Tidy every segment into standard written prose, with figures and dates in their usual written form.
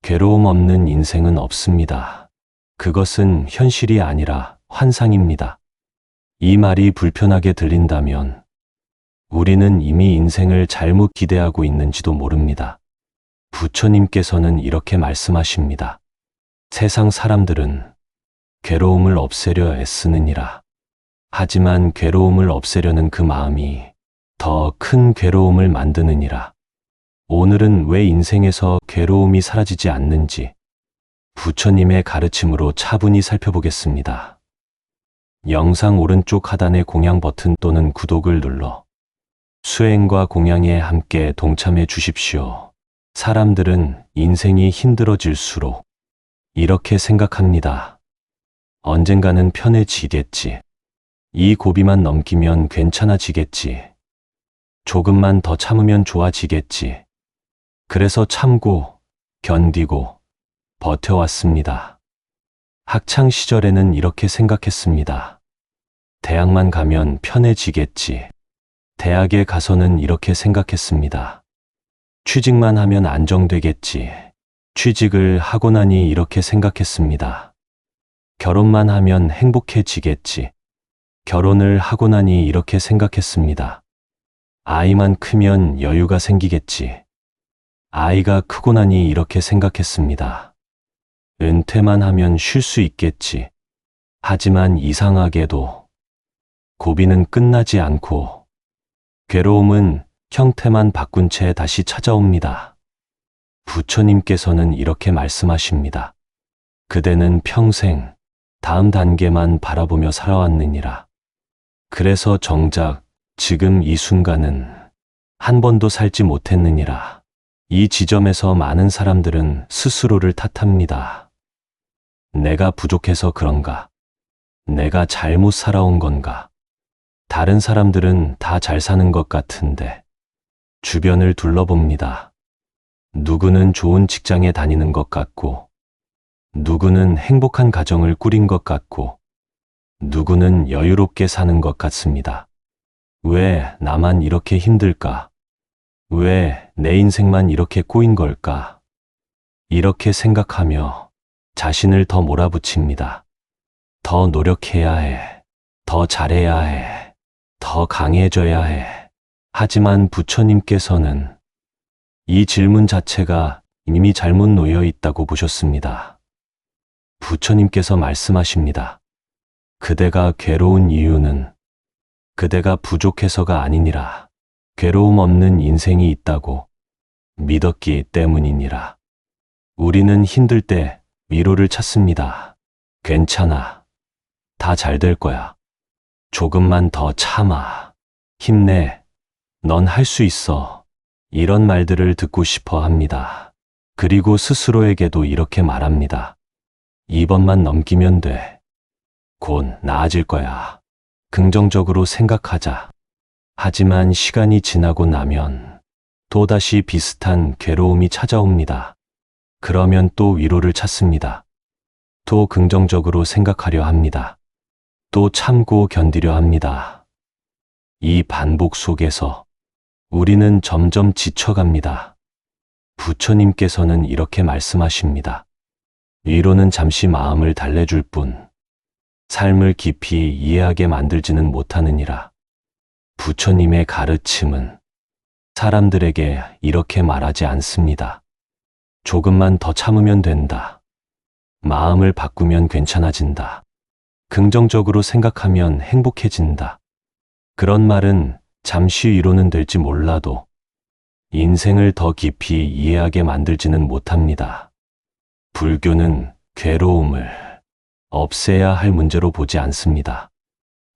괴로움 없는 인생은 없습니다. 그것은 현실이 아니라 환상입니다. 이 말이 불편하게 들린다면 우리는 이미 인생을 잘못 기대하고 있는지도 모릅니다. 부처님께서는 이렇게 말씀하십니다. 세상 사람들은 괴로움을 없애려 애쓰느니라. 하지만 괴로움을 없애려는 그 마음이 더 큰 괴로움을 만드느니라. 오늘은 왜 인생에서 괴로움이 사라지지 않는지 부처님의 가르침으로 차분히 살펴보겠습니다. 영상 오른쪽 하단의 공양 버튼 또는 구독을 눌러 수행과 공양에 함께 동참해 주십시오. 사람들은 인생이 힘들어질수록 이렇게 생각합니다. 언젠가는 편해지겠지. 이 고비만 넘기면 괜찮아지겠지. 조금만 더 참으면 좋아지겠지. 그래서 참고, 견디고, 버텨왔습니다. 학창 시절에는 이렇게 생각했습니다. 대학만 가면 편해지겠지. 대학에 가서는 이렇게 생각했습니다. 취직만 하면 안정되겠지. 취직을 하고 나니 이렇게 생각했습니다. 결혼만 하면 행복해지겠지. 결혼을 하고 나니 이렇게 생각했습니다. 아이만 크면 여유가 생기겠지. 아이가 크고 나니 이렇게 생각했습니다. 은퇴만 하면 쉴 수 있겠지. 하지만 이상하게도 고비는 끝나지 않고 괴로움은 형태만 바꾼 채 다시 찾아옵니다. 부처님께서는 이렇게 말씀하십니다. 그대는 평생 다음 단계만 바라보며 살아왔느니라. 그래서 정작 지금 이 순간은 한 번도 살지 못했느니라. 이 지점에서 많은 사람들은 스스로를 탓합니다. 내가 부족해서 그런가? 내가 잘못 살아온 건가? 다른 사람들은 다 잘 사는 것 같은데. 주변을 둘러봅니다. 누구는 좋은 직장에 다니는 것 같고, 누구는 행복한 가정을 꾸린 것 같고, 누구는 여유롭게 사는 것 같습니다. 왜 나만 이렇게 힘들까? 왜 내 인생만 이렇게 꼬인 걸까? 이렇게 생각하며 자신을 더 몰아붙입니다. 더 노력해야 해. 더 잘해야 해. 더 강해져야 해. 하지만 부처님께서는 이 질문 자체가 이미 잘못 놓여 있다고 보셨습니다. 부처님께서 말씀하십니다. 그대가 괴로운 이유는 그대가 부족해서가 아니니라. 괴로움 없는 인생이 있다고 믿었기 때문이니라. 우리는 힘들 때 위로를 찾습니다. 괜찮아. 다 잘 될 거야. 조금만 더 참아. 힘내. 넌 할 수 있어. 이런 말들을 듣고 싶어 합니다. 그리고 스스로에게도 이렇게 말합니다. 이번만 넘기면 돼. 곧 나아질 거야. 긍정적으로 생각하자. 하지만 시간이 지나고 나면 또다시 비슷한 괴로움이 찾아옵니다. 그러면 또 위로를 찾습니다. 또 긍정적으로 생각하려 합니다. 또 참고 견디려 합니다. 이 반복 속에서 우리는 점점 지쳐갑니다. 부처님께서는 이렇게 말씀하십니다. 위로는 잠시 마음을 달래줄 뿐 삶을 깊이 이해하게 만들지는 못하느니라. 부처님의 가르침은 사람들에게 이렇게 말하지 않습니다. 조금만 더 참으면 된다. 마음을 바꾸면 괜찮아진다. 긍정적으로 생각하면 행복해진다. 그런 말은 잠시 위로는 될지 몰라도 인생을 더 깊이 이해하게 만들지는 못합니다. 불교는 괴로움을 없애야 할 문제로 보지 않습니다.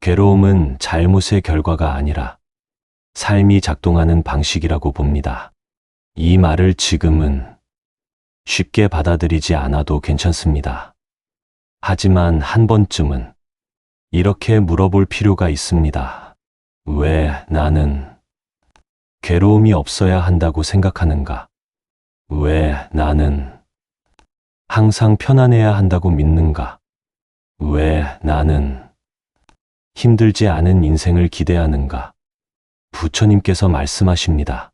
괴로움은 잘못의 결과가 아니라 삶이 작동하는 방식이라고 봅니다. 이 말을 지금은 쉽게 받아들이지 않아도 괜찮습니다. 하지만 한 번쯤은 이렇게 물어볼 필요가 있습니다. 왜 나는 괴로움이 없어야 한다고 생각하는가? 왜 나는 항상 편안해야 한다고 믿는가? 왜 나는 힘들지 않은 인생을 기대하는가? 부처님께서 말씀하십니다.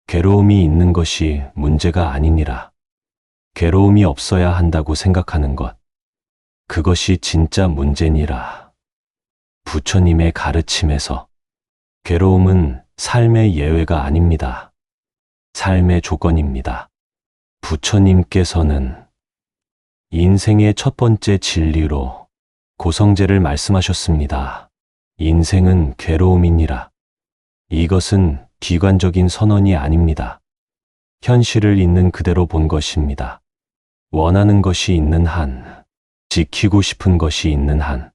괴로움이 있는 것이 문제가 아니니라. 괴로움이 없어야 한다고 생각하는 것. 그것이 진짜 문제니라. 부처님의 가르침에서 괴로움은 삶의 예외가 아닙니다. 삶의 조건입니다. 부처님께서는 인생의 첫 번째 진리로 고성제를 말씀하셨습니다. 인생은 괴로움이니라. 이것은 기관적인 선언이 아닙니다. 현실을 있는 그대로 본 것입니다. 원하는 것이 있는 한, 지키고 싶은 것이 있는 한,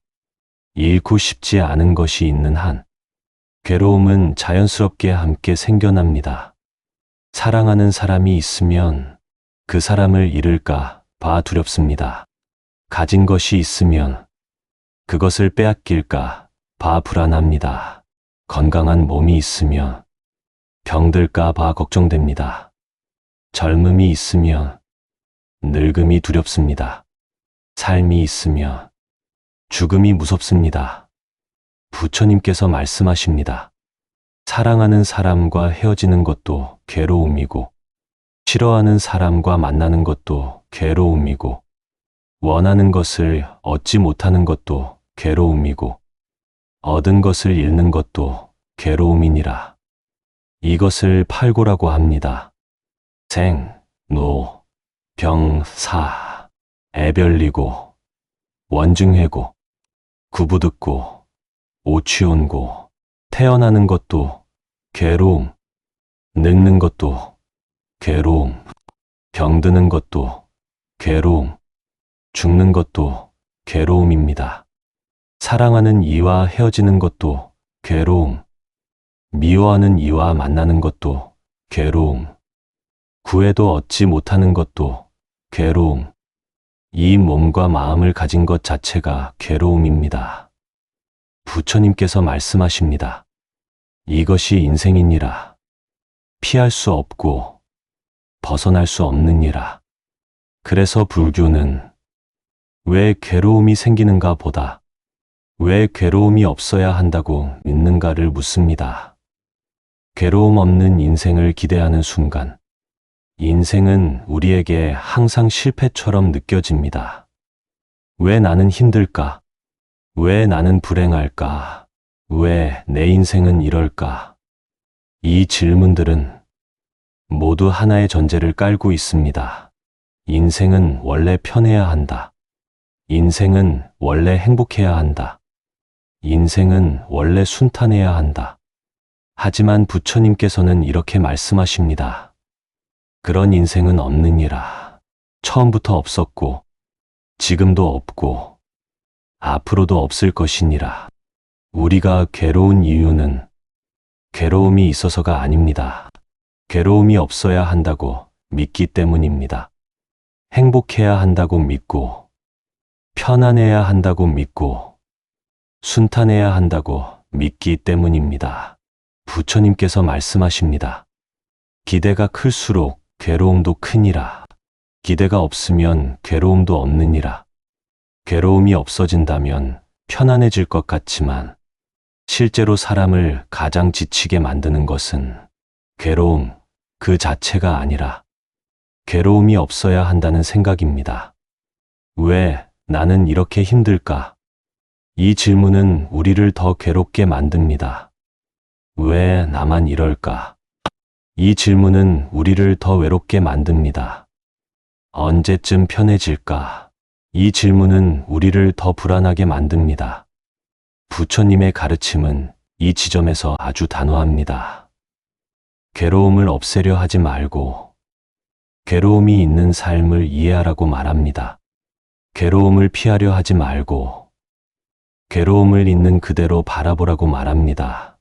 잃고 싶지 않은 것이 있는 한, 괴로움은 자연스럽게 함께 생겨납니다. 사랑하는 사람이 있으면 그 사람을 잃을까 봐 두렵습니다. 가진 것이 있으면 그것을 빼앗길까 봐 불안합니다. 건강한 몸이 있으면 병들까 봐 걱정됩니다. 젊음이 있으면 늙음이 두렵습니다. 삶이 있으면 죽음이 무섭습니다. 부처님께서 말씀하십니다. 사랑하는 사람과 헤어지는 것도 괴로움이고, 싫어하는 사람과 만나는 것도 괴로움이고, 원하는 것을 얻지 못하는 것도 괴로움이고, 얻은 것을 잃는 것도 괴로움이니라. 이것을 팔고라고 합니다. 생, 노, 병, 사, 애별리고, 원증회고, 구부듣고, 오취온고, 태어나는 것도 괴로움, 늙는 것도 괴로움, 병드는 것도 괴로움, 죽는 것도 괴로움입니다. 사랑하는 이와 헤어지는 것도 괴로움, 미워하는 이와 만나는 것도 괴로움, 구해도 얻지 못하는 것도 괴로움, 이 몸과 마음을 가진 것 자체가 괴로움입니다. 부처님께서 말씀하십니다. 이것이 인생이니라. 피할 수 없고 벗어날 수 없느니라. 그래서 불교는 왜 괴로움이 생기는가 보다 왜 괴로움이 없어야 한다고 믿는가를 묻습니다. 괴로움 없는 인생을 기대하는 순간 인생은 우리에게 항상 실패처럼 느껴집니다. 왜 나는 힘들까? 왜 나는 불행할까? 왜 내 인생은 이럴까? 이 질문들은 모두 하나의 전제를 깔고 있습니다. 인생은 원래 편해야 한다. 인생은 원래 행복해야 한다. 인생은 원래 순탄해야 한다. 하지만 부처님께서는 이렇게 말씀하십니다. 그런 인생은 없느니라. 처음부터 없었고, 지금도 없고, 앞으로도 없을 것이니라. 우리가 괴로운 이유는 괴로움이 있어서가 아닙니다. 괴로움이 없어야 한다고 믿기 때문입니다. 행복해야 한다고 믿고, 편안해야 한다고 믿고, 순탄해야 한다고 믿기 때문입니다. 부처님께서 말씀하십니다. 기대가 클수록 괴로움도 크니라. 기대가 없으면 괴로움도 없느니라. 괴로움이 없어진다면 편안해질 것 같지만 실제로 사람을 가장 지치게 만드는 것은 괴로움 그 자체가 아니라 괴로움이 없어야 한다는 생각입니다. 왜 나는 이렇게 힘들까? 이 질문은 우리를 더 괴롭게 만듭니다. 왜 나만 이럴까? 이 질문은 우리를 더 외롭게 만듭니다. 언제쯤 편해질까? 이 질문은 우리를 더 불안하게 만듭니다. 부처님의 가르침은 이 지점에서 아주 단호합니다. 괴로움을 없애려 하지 말고 괴로움이 있는 삶을 이해하라고 말합니다. 괴로움을 피하려 하지 말고 괴로움을 있는 그대로 바라보라고 말합니다.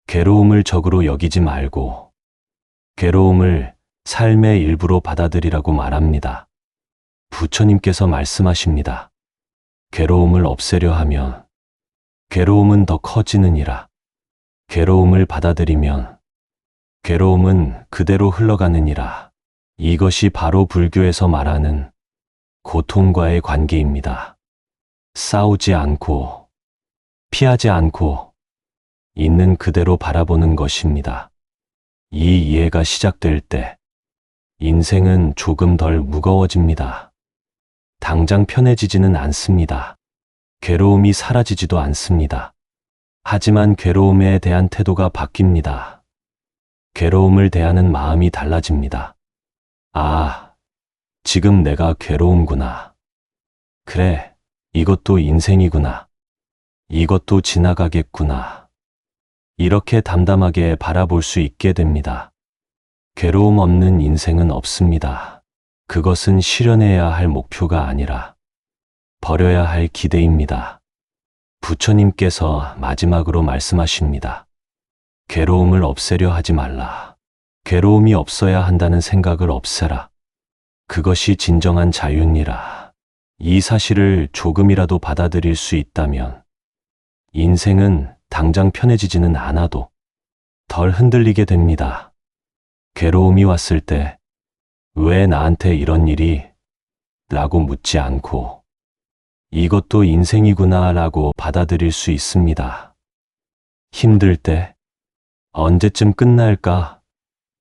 괴로움을 적으로 여기지 말고 괴로움을 삶의 일부로 받아들이라고 말합니다. 부처님께서 말씀하십니다. 괴로움을 없애려 하면 괴로움은 더 커지느니라. 괴로움을 받아들이면 괴로움은 그대로 흘러가느니라. 이것이 바로 불교에서 말하는 고통과의 관계입니다. 싸우지 않고 피하지 않고 있는 그대로 바라보는 것입니다. 이 이해가 시작될 때 인생은 조금 덜 무거워집니다. 당장 편해지지는 않습니다. 괴로움이 사라지지도 않습니다. 하지만 괴로움에 대한 태도가 바뀝니다. 괴로움을 대하는 마음이 달라집니다. 아, 지금 내가 괴로움구나. 그래, 이것도 인생이구나. 이것도 지나가겠구나. 이렇게 담담하게 바라볼 수 있게 됩니다. 괴로움 없는 인생은 없습니다. 그것은 실현해야 할 목표가 아니라 버려야 할 기대입니다. 부처님께서 마지막으로 말씀하십니다. 괴로움을 없애려 하지 말라. 괴로움이 없어야 한다는 생각을 없애라. 그것이 진정한 자유니라. 이 사실을 조금이라도 받아들일 수 있다면 인생은 당장 편해지지는 않아도 덜 흔들리게 됩니다. 괴로움이 왔을 때 왜 나한테 이런 일이? 라고 묻지 않고 이것도 인생이구나 라고 받아들일 수 있습니다. 힘들 때 언제쯤 끝날까?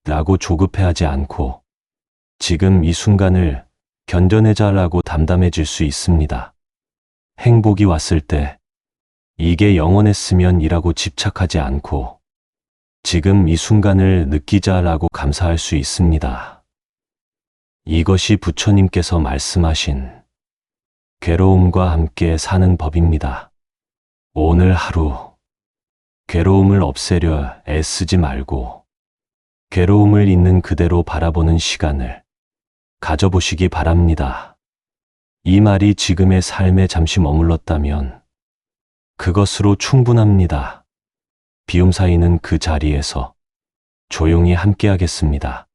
라고 조급해하지 않고 지금 이 순간을 견뎌내자 라고 담담해질 수 있습니다. 행복이 왔을 때 이게 영원했으면 이라고 집착하지 않고 지금 이 순간을 느끼자 라고 감사할 수 있습니다. 이것이 부처님께서 말씀하신 괴로움과 함께 사는 법입니다. 오늘 하루 괴로움을 없애려 애쓰지 말고 괴로움을 있는 그대로 바라보는 시간을 가져보시기 바랍니다. 이 말이 지금의 삶에 잠시 머물렀다면 그것으로 충분합니다. 비움 사이는 그 자리에서 조용히 함께하겠습니다.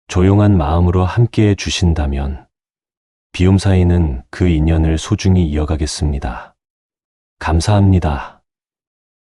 조용한 마음으로 함께해 주신다면 비움 사이는 그 인연을 소중히 이어가겠습니다. 감사합니다.